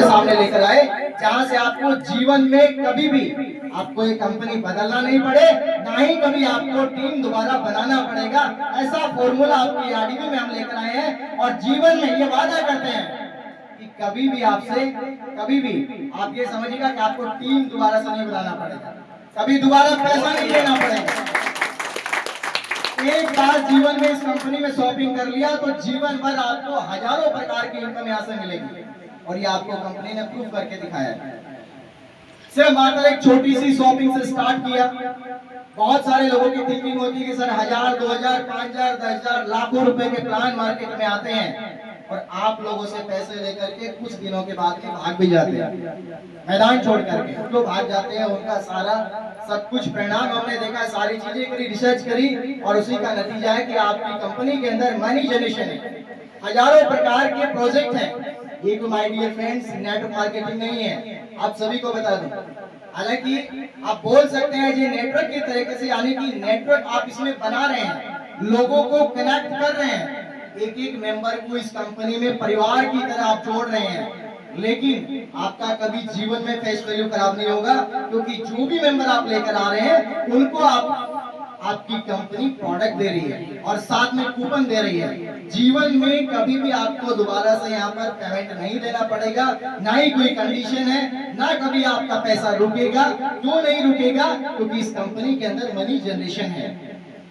सामने लेकर आए, जहां से आपको जीवन में कभी भी आपको ये कंपनी बदलना नहीं पड़े, ना ही कभी आपको टीम दोबारा बनाना पड़ेगा। ऐसा फॉर्मूला आपकी आरडीवी में हम लेकर आए हैं और जीवन में ये वादा करते हैं कि कभी भी आपसे कभी भी आप ये समझिएगा कि आपको टीम दोबारा से नहीं बनाना पड़ेगा, कभी दोबारा पैसा नहीं देना पड़ेगा। एक बार जीवन में इस कंपनी में शॉपिंग कर लिया तो जीवन भर आपको हजारों प्रकार की इनकम यहाँ से मिलेगी और ये आपको कंपनी ने प्रूव करके दिखाया है। सिर्फ मात्र एक छोटी सी शॉपिंग से स्टार्ट किया। बहुत सारे लोगों की थिंकिंग होती है कि सर 1000, 2000, 5000, 10000, लाखों रुपए के प्लान मार्केट में आते हैं और आप लोगों से पैसे लेकर के कुछ दिनों के बाद में भाग भी जाते हैं, मैदान छोड़ करके कुछ लोग भाग जाते हैं। उनका सारा सब कुछ परिणाम हमने देखा, सारी चीजें करी, रिसर्च करी और उसी का नतीजा है कि आपकी कंपनी के अंदर मनी जनरेशन है, हजारों प्रकार के प्रोजेक्ट हैं। ये तो my dear friends network marketing नहीं है, आप सभी को बता दूं। हालांकि आप बोल सकते हैं ये नेटवर्क की तरीके से, यानी कि नेटवर्क आप इसमें बना रहे हैं, लोगों को कनेक्ट कर रहे हैं, एक एक मेंबर को इस कंपनी में परिवार की तरह आप जोड़ रहे हैं। लेकिन आपका कभी जीवन में फेस वैल्यू खराब नहीं होगा, क्योंकि जो भी मेंबर आप लेकर आ रहे हैं उनको आपकी कंपनी प्रोडक्ट दे रही है और साथ में कूपन दे रही है। जीवन में कभी भी आपको दोबारा से यहाँ पर पेमेंट नहीं देना पड़ेगा, ना ही कोई कंडीशन है, ना कभी आपका पैसा रुकेगा। क्यों नहीं रुकेगा? क्योंकि इस कंपनी के अंदर मनी जनरेशन है।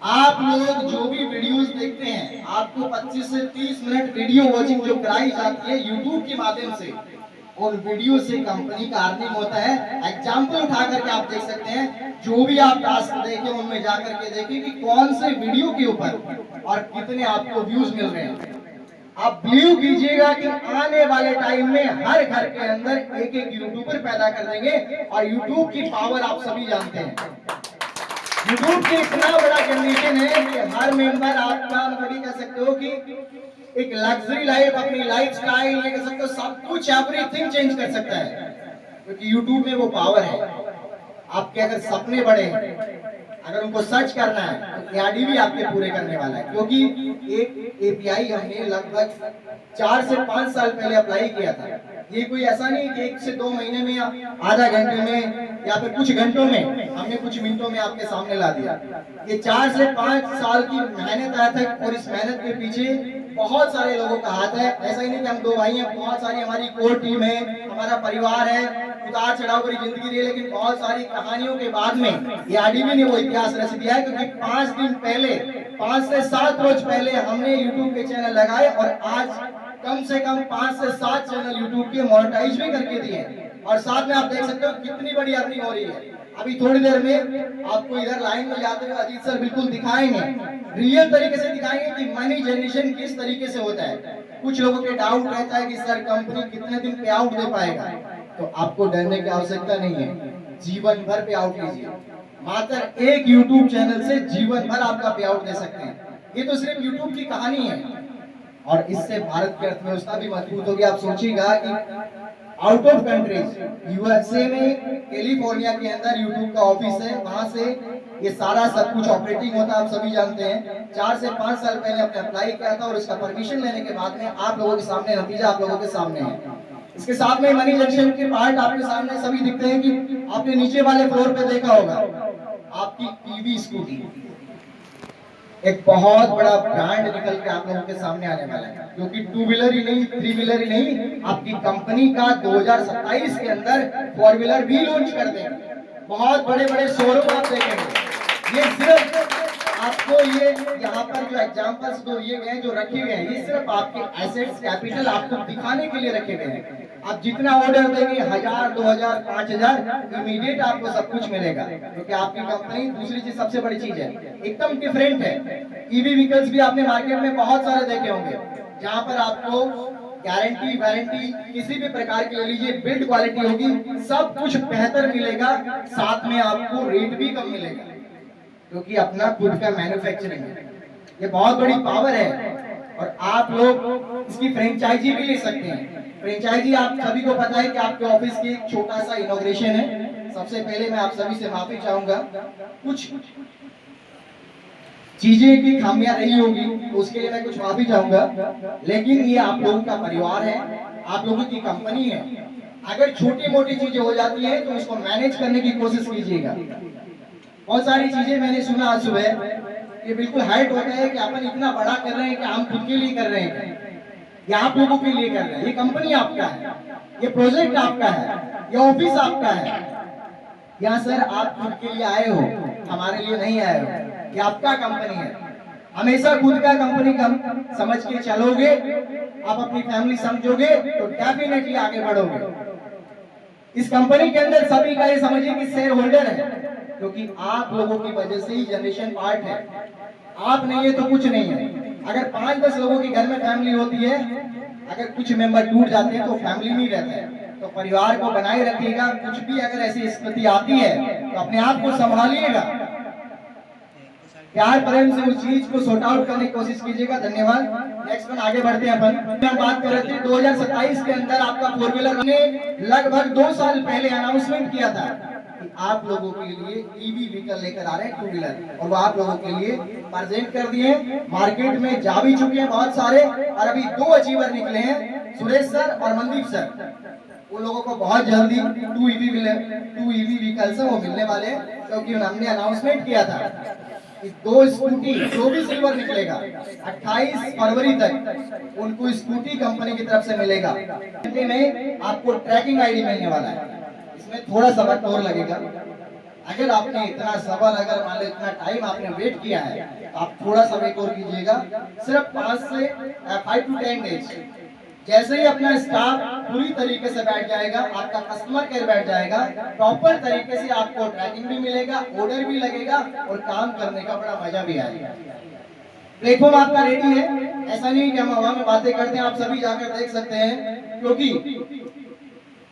आप लोग जो भी वीडियोस देखते हैं, आपको 25 से 30 मिनट वीडियो वॉचिंग जो कराई जाती है यूट्यूब के माध्यम से, और वीडियो से कंपनी का अर्निंग होता है। एग्जाम्पल उठा करके आप देख सकते हैं, जो भी आप टास्क देखें उनमें जाकर के देखें कि कौन से वीडियो के ऊपर और कितने आपको व्यूज मिल रहे हैं। आप बिलीव कीजिएगा कि आने वाले टाइम में हर घर के अंदर एक एक यूट्यूबर पैदा कर देंगे और यूट्यूब की पावर आप सभी जानते हैं। यूट्यूब की इतना बड़ा जनरेशन है कि हर मेंबर आपका कभी कह सकते हो कि एक लग्जरी लाइफ, अपनी लाइफ स्टाइल ये कह सकते हो, सब कुछ एवरीथिंग चेंज कर सकता है, क्योंकि यूट्यूब में वो पावर है। आपके अगर सपने बड़े हैं, अगर उनको सर्च करना है तो एआरडीवी आपके पूरे करने वाला है, क्योंकि एक एपीआई हमने लगभग 4 से 5 साल पहले अप्लाई किया था। ये कोई ऐसा नहीं कि 1 से 2 महीने में, आधा घंटे में या फिर कुछ घंटों में हमने कुछ मिनटों में आपके सामने ला दिया। ये 4 से 5 साल की मेहनत आया था और इस मेहनत के पीछे बहुत सारे लोगों का हाथ है। ऐसा ही नहीं कि हम 2 भाई हैं, बहुत सारी हमारी कोर टीम है, हमारा परिवार है, उतार चढ़ाव भरी जिंदगी रही है, लेकिन बहुत सारी कहानियों के बाद में ये आरडीवी ने वो इतिहास रच दिया है। क्योंकि 5 दिन पहले, 5 से 7 रोज पहले हमने यूट्यूब के चैनल लगाए और आज कम से कम 5 से 7 चैनल यूट्यूब के मोनेटाइज भी करके दिए, और साथ में आप देख सकते हो कितनी बड़ी अर्निंग हो रही है। अभी थोड़ी देर में आपको इधर लाइन में जाते हुए अजीत सर बिल्कुल दिखाएंगे, रियल तरीके से दिखाएंगे कि मनी जनरेशन किस तरीके से होता है। कुछ लोगों के डाउट रहता है कि सर कंपनी कितने दिन पे आउट दे पाएगा, तो आपको डरने की आवश्यकता नहीं है, जीवन भर पे आउट लीजिए। मात्र एक यूट्यूब चैनल से जीवन भर आपका पे आउट दे सकते हैं। ये तो सिर्फ यूट्यूब की कहानी है और इससे भारत की अर्थव्यवस्था भी मजबूत होगी। आप सोचिएगा कि आउट ऑफ कंट्रीज, यूएसए में कैलिफोर्निया के अंदर यूट्यूब का ऑफिस है, वहां से ये सारा सब कुछ ऑपरेटिंग होता है, आप सभी जानते हैं। 4 से 5 साल पहले आपने अप्लाई किया था और इसका परमिशन लेने के बाद में आप लोगों के सामने नतीजा आप लोगों के सामने है। इसके साथ में मनी जनरेशन के पार्ट आपके सामने सभी दिखते हैं कि आपने नीचे वाले फ्लोर पे देखा होगा आपकी ईवी स्कूटी, एक बहुत बड़ा ब्रांड निकल के आप लोगों के सामने आने वाला है, जो कि 2 व्हीलर ही नहीं, 3 व्हीलर ही नहीं, आपकी कंपनी का 2027 के अंदर 4 व्हीलर भी लॉन्च कर देंगे। बहुत बड़े बड़े शोरूम आप देखेंगे। ये सिर्फ आपको ये यहाँ पर जो एग्जांपल्स दो ये गए जो रखे गए हैं, ये सिर्फ आपके एसेट्स कैपिटल आपको दिखाने के लिए रखे गए हैं। आप जितना ऑर्डर देंगे 1000, 2000, 5000 इमीडिएट आपको सब कुछ मिलेगा, क्योंकि आपकी कंपनी दूसरी चीज सबसे बड़ी चीज है, एकदम डिफरेंट है। ईवी व्हीकल्स भी आपने मार्केट में बहुत सारे देखे होंगे, जहाँ पर आपको गारंटी वारंटी किसी भी प्रकार की ले लीजिए, बिल्ड क्वालिटी होगी, सब कुछ बेहतर मिलेगा, साथ में आपको रेट भी कम मिलेगा, क्योंकि अपना खुद का मैन्युफैक्चरिंग है। ये बहुत बड़ी पावर है और आप लोग इसकी फ्रेंचाइजी भी ले सकते हैं। फ्रेंचाइजी आप सभी को पता है कि आपके ऑफिस की एक छोटा सा इनॉग्रेशन है। सबसे पहले मैं आप सभी से माफी चाहूंगा, कुछ चीजें की खामियां रही होगी तो उसके लिए मैं कुछ माफी चाहूंगा, लेकिन ये आप लोगों का परिवार है, आप लोगों की कंपनी है। अगर छोटी मोटी चीजें हो जाती है तो उसको मैनेज करने की कोशिश कीजिएगा। बहुत सारी चीजें मैंने सुना आज सुबह, ये बिल्कुल हाइट होता है कि अपन इतना बड़ा कर रहे हैं कि हम खुद के लिए कर रहे हैं या आप लोगों के लिए कर रहे हैं। ये कंपनी आपका है, ये प्रोजेक्ट आपका है, ये ऑफिस आपका है। यहाँ सर आप खुद के लिए आए हो, हमारे लिए नहीं आए हो। ये आपका कंपनी है, हमेशा खुद का कंपनी कम समझ के चलोगे, आप अपनी फैमिली समझोगे तो डेफिनेटली आगे बढ़ोगे। इस कंपनी के अंदर सभी का ये समझिए कि शेयर होल्डर है, क्योंकि आप लोगों की वजह से ही जनरेशन पार्ट है। आप नहीं है तो कुछ नहीं है। अगर 5-10 लोगों के घर में फैमिली होती है, अगर कुछ मेंबर टूट जाते हैं तो फैमिली नहीं रहता है। तो परिवार को बनाए रखिएगा। कुछ भी अगर ऐसी स्थिति आती है तो अपने आप को संभालिएगा, प्यार प्रेम से उस चीज को सॉर्ट आउट करने की कोशिश कीजिएगा। धन्यवाद। नेक्स्ट वन आगे बढ़ते हैं अपन। हम बात कर रहे थे 2027 के अंदर आपका 4 व्हीलर ने लगभग 2 साल पहले अनाउंसमेंट किया था कि आप लोगों के लिए ईवी व्हीकल लेकर आ रहे हैं 2 व्हीलर, और वो आप लोगों के लिए प्रेजेंट कर दिए। मार्केट में जा भी चुके हैं बहुत सारे, और अभी 2 अचीवर निकले हैं, सुरेश सर और मनदीप सर। उन लोगों को बहुत जल्दी 2 ईवी व्हीकल्स वो मिलने वाले हैं, क्योंकि हमने अनाउंसमेंट किया था। 2 स्कूटी जो भी सिल्वर निकलेगा 28 फरवरी तक उनको स्कूटी कंपनी की तरफ से मिलेगा। में आपको ट्रैकिंग आईडी मिलने वाला है। इसमें थोड़ा सा वक्त और लगेगा। अगर आपने इतना सबर, अगर मान लो इतना टाइम आपने वेट किया है, तो आप थोड़ा सा वेट और कीजिएगा। सिर्फ 5 से 5 to 10 डेज। जैसे ही अपना स्टाफ पूरी तरीके से बैठ जाएगा, आपका कस्टमर केयर बैठ जाएगा, प्रॉपर तरीके से आपको ट्रैकिंग भी मिलेगा, ऑर्डर भी लगेगा और काम करने का बड़ा मजा भी आएगा। प्लेटफॉर्म आपका रेडी है, ऐसा नहीं कि हम हवा में बातें करते हैं, आप सभी जाकर देख सकते हैं, क्योंकि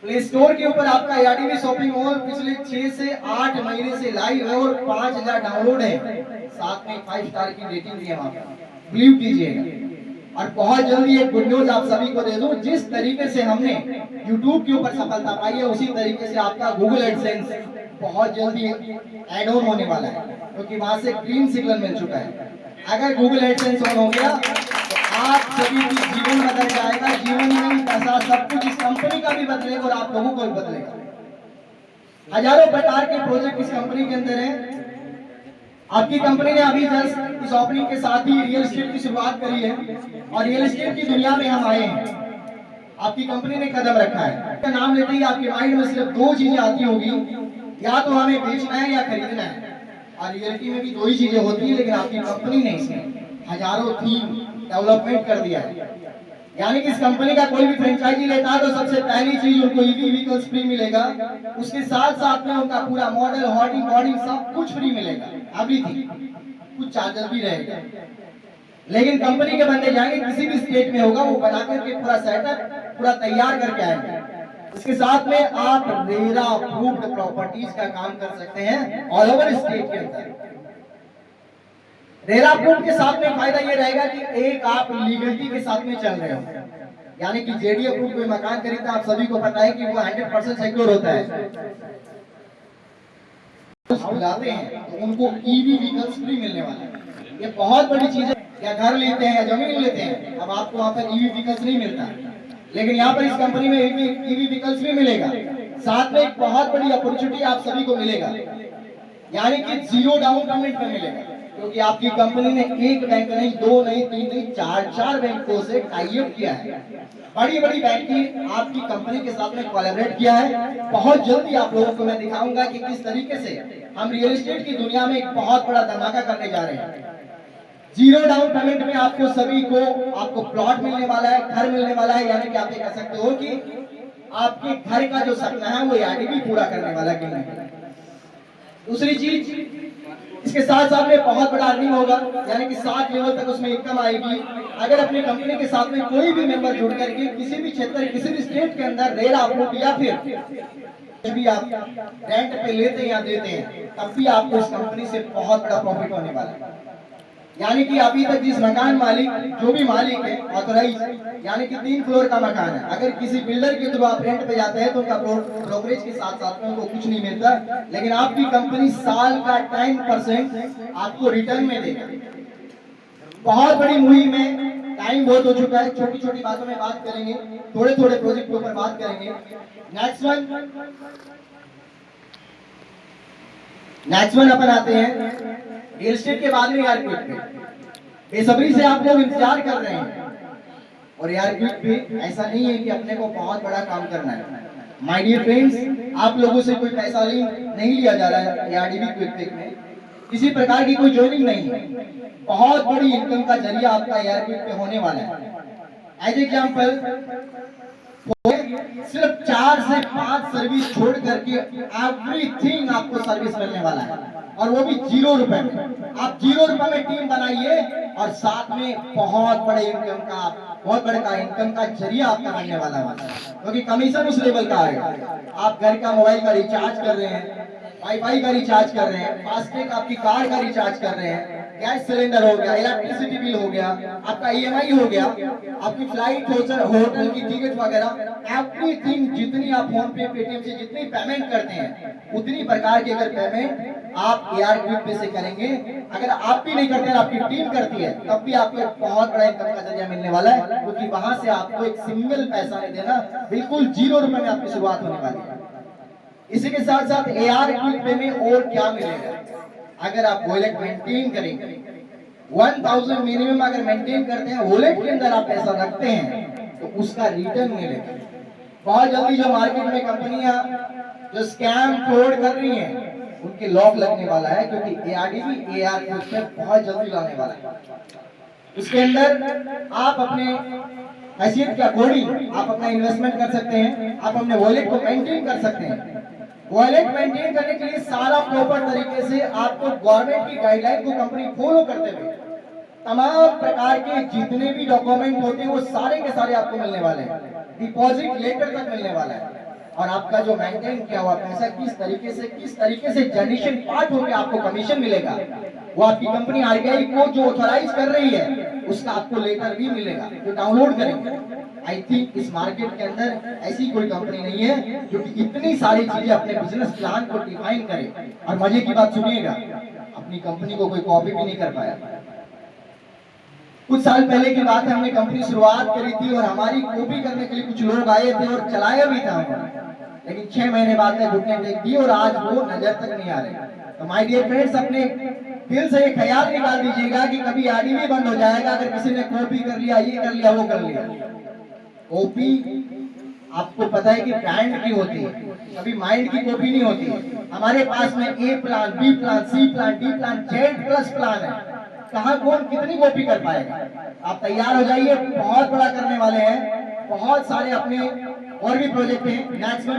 प्ले स्टोर के ऊपर आपका एआरडीवी शॉपिंग मॉल पिछले 6 से 8 महीने से लाइव है और 5000 डाउनलोड है, साथ में 5 स्टार की रेटिंग भी है वहां पर, बिलीव कीजिएगा। और बहुत जल्दी एक गुड न्यूज आप सभी को दे दूं, जिस तरीके से हमने YouTube के ऊपर सफलता पाई है, उसी तरीके से आपका Google एडसेंस बहुत जल्दी ऐड ऑन होने वाला है, क्योंकि वहां से ग्रीन सिग्नल मिल चुका है। अगर Google एडसेंस ऑन हो गया तो आप सभी की जीवन बदल जाएगा। जीवन में पैसा सब कुछ इस कंपनी का भी बदलेगा और आप लोगों को भी बदलेगा। हजारों प्रकार के प्रोजेक्ट इस कंपनी के अंदर है। आपकी कंपनी ने अभी जस्ट इस ओपनिंग के साथ ही रियल एस्टेट की शुरुआत करी है, और रियल एस्टेट की दुनिया में हम आए हैं। आपकी कंपनी ने कदम रखा है। इसका नाम लेते ही आपके माइंड में सिर्फ 2 चीजें आती होगी, या तो हमें बेचना है या खरीदना है। और रियलिटी में भी 2 ही चीजें होती है, लेकिन आपकी कंपनी ने इसमें हजारों थीम डेवलपमेंट कर दिया है। यानी कि इस कंपनी का कोई भी फ्रेंचाइजी लेता है तो सबसे पहली चीज उनको ईवी व्हीकल्स फ्री मिलेगा, उसके साथ साथ में उनका पूरा मॉडल, होर्डिंग, बोर्डिंग सब कुछ फ्री मिलेगा। अभी थी कुछ चार्जेस भी रहेगा, लेकिन कंपनी के बंदे जाएंगे, किसी भी स्टेट में होगा, वो बना करके पूरा सेटअप पूरा तैयार करके आएंगे। इसके साथ में आप रेरा अप्रूव्ड प्रॉपर्टीज का काम कर सकते हैं ऑल ओवर स्टेट के अंदर। रेरा अप्रूव्ड के साथ में फायदा ये रहेगा कि एक आप लीगलिटी के साथ में चल रहे हो, यानी कि जेडी अप्रूव्ड कोई मकान खरीदता, आप सभी को पता है कि वो 100% सिक्योर होता है। बुलाते हैं तो उनको ईवी व्हीकल्स फ्री मिलने वाला है। ये बहुत बड़ी चीज है। या घर लेते हैं या जमीन लेते हैं, अब आपको वहां पर ईवी व्हीकल्स नहीं मिलता, लेकिन यहाँ पर इस कंपनी में ईवी व्हीकल्स भी मिलेगा। साथ में एक बहुत बड़ी अपॉर्चुनिटी आप सभी को मिलेगा, यानी कि 0 डाउन पेमेंट में मिलेगा, क्योंकि आपकी कंपनी ने एक बैंक नहीं, 2 नहीं, 3 नहीं, 4 बैंकों से टाई अप किया है। बड़ी बड़ी बैंकिंग आपकी कंपनी के साथ में कोलैबोरेट किया है। बहुत जल्दी आप लोगों को मैं दिखाऊंगा कि किस तरीके से हम रियल एस्टेट की दुनिया में एक बहुत बड़ा धमाका करने जा रहे हैं। 0 डाउन पेमेंट में आपको सभी को आपको प्लॉट मिलने वाला है, घर मिलने वाला है, यानी कि आप ये कह सकते हो कि आपके घर का जो सपना है वो एआरडीवी पूरा करने वाला है। दूसरी चीज, इसके साथ साथ में बहुत बड़ा अर्निंग होगा, यानी कि 7 लेवल तक उसमें इनकम आएगी। अगर अपनी कंपनी के साथ में कोई भी मेंबर जुड़ करके किसी भी क्षेत्र, किसी भी स्टेट के अंदर रेरा अप्रूव या फिर भी आप रेंट पे लेते हैं या देते हैं, तब भी आपको इस कंपनी से बहुत बड़ा प्रॉफिट होने वाला है। यानी कि अभी तक जिस मकान मालिक, जो भी मालिक है ऑथराइज, यानी कि 3 फ्लोर का मकान है, अगर किसी बिल्डर के थ्रू आप रेंट पे जाते हैं तो उनका ब्रोकरेज के साथ साथ में उनको कुछ नहीं मिलता, लेकिन आपकी कंपनी साल का 10% आपको रिटर्न में देगा। बहुत बड़ी मुहिम है, टाइम बहुत हो चुका है, छोटी छोटी बातों में बात करेंगे, थोड़े थोड़े प्रोजेक्ट के ऊपर बात करेंगे। नेक्स्ट वन अपन आते हैं रियल एस्टेट के बाद में यार क्विक पे। बेसब्री से आप लोग इंतजार कर रहे हैं, और यार क्विक पे ऐसा नहीं है कि अपने को बहुत बड़ा काम करना है। माय डियर फ्रेंड्स, आप लोगों से कोई पैसा नहीं लिया जा रहा है यारडीबी क्विक पे में, किसी प्रकार की कोई ज्वाइनिंग नहीं है। बहुत बड़ी इनकम का जरिया आपका यार क्विक पे होने वाला है। एज एग्जाम्पल, सिर्फ 4 से 5 सर्विस छोड़ करके एवरीथिंग आपको सर्विस मिलने वाला है, और वो भी 0 रुपए में। आप 0 रुपए में टीम बनाइए और साथ में बहुत बड़े इनकम का जरिया आपका बनने वाला है, क्योंकि कमीशन उस लेवल का आएगा। आप घर का मोबाइल का रिचार्ज कर रहे हैं, वाईफाई का रिचार्ज कर रहे हैं, फास्टैग आपकी कार का रिचार्ज कर रहे हैं, गैस सिलेंडर हो गया, इलेक्ट्रिसिटी बिल हो गया, आपका ईएमआई हो गया, आपकी फ्लाइट होटल की टिकट वगैरह, एवरीथिंग जितनी आप फोन पे पेटीएम से जितनी पेमेंट करते हैं, उतनी प्रकार की अगर पेमेंट आप एआर क्विक पे से करेंगे। अगर आप भी नहीं करते हैं, आपकी टीम करती है, तब भी आपको एक बहुत बड़ा इनकम का जरिया मिलने वाला है, क्योंकि वहां से आपको एक सिंगल पैसा नहीं देना, बिल्कुल 0 रुपए में आपकी शुरुआत होने वाली है। इसी के साथ साथ एआर क्विक पे में और क्या मिलेगा, अगर आप वॉलेट मेंटेन करेंगे, 1000 मिनिमम अगर मेंटेन करते हैं, वॉलेट के अंदर आप पैसा रखते हैं, तो उसका रिटर्न मिलेगा। बहुत जल्दी जो मार्केट में कंपनियां जो स्कैम फ्रॉड कर रही हैं, उनके लॉक लगने वाला है, क्योंकि एआरडीबी एआर क्विक पे बहुत जल्दी लाने वाला है। उसके अंदर आप अपने हैसियत के अकॉर्डिंग आप अपना इन्वेस्टमेंट कर सकते हैं, आप अपने वॉलेट को मेंटेन कर सकते हैं। वॉलेट मेंटेन करने के लिए सारा प्रॉपर तरीके से आपको गवर्नमेंट की गाइडलाइन को कंपनी फॉलो करते हुए तमाम प्रकार के जितने भी डॉक्यूमेंट होते हैं वो सारे के सारे आपको मिलने वाले हैं, डिपॉजिट लेटर तक मिलने वाला है, और आपका जो मेंटेन किया हुआ पैसा किस तरीके से जनरेशन पार्ट होकर आपको कमीशन मिलेगा, वो आपकी कंपनी आरबीआई को जो ऑथराइज कर रही है उसका आपको लेटर भी मिलेगा, जो डाउनलोड करेंगे। आई थिंक इस मार्केट के अंदर ऐसी कोई कंपनी नहीं है जो कि इतनी सारी चीजें अपने बिजनेस प्लान को डिफाइन करे। और मजे की बात सुनिएगा, अपनी कंपनी को कोई कॉपी भी नहीं कर पाया। कुछ साल पहले की बात है, हमने कंपनी शुरुआत करी थी और हमारी कॉपी करने के लिए कुछ लोग आए थे और चलाया भी था, लेकिन 6 महीने बाद में घुटने टेक दी और आज वो नजर तक नहीं आ रहे। तो माय डियर फ्रेंड्स, अपने दिल से ये ख्याल निकाल दीजिएगा कि कभी आरडीबी बंद हो जाएगा अगर किसी ने कॉपी कर लिया, ये कर लिया, वो कर लिया। कॉपी आपको पता है कि ब्रांड की होती है, कभी माइंड की कॉपी नहीं होती। हमारे पास में A plan, B plan, C plan, D plan, Z plus plan है। कहाँ कौन कितनी कॉपी कर पाएगा। आप तैयार हो जाइए, बहुत बड़ा करने वाले हैं, बहुत सारे अपने और भी प्रोजेक्ट हैं। नेक्स्ट में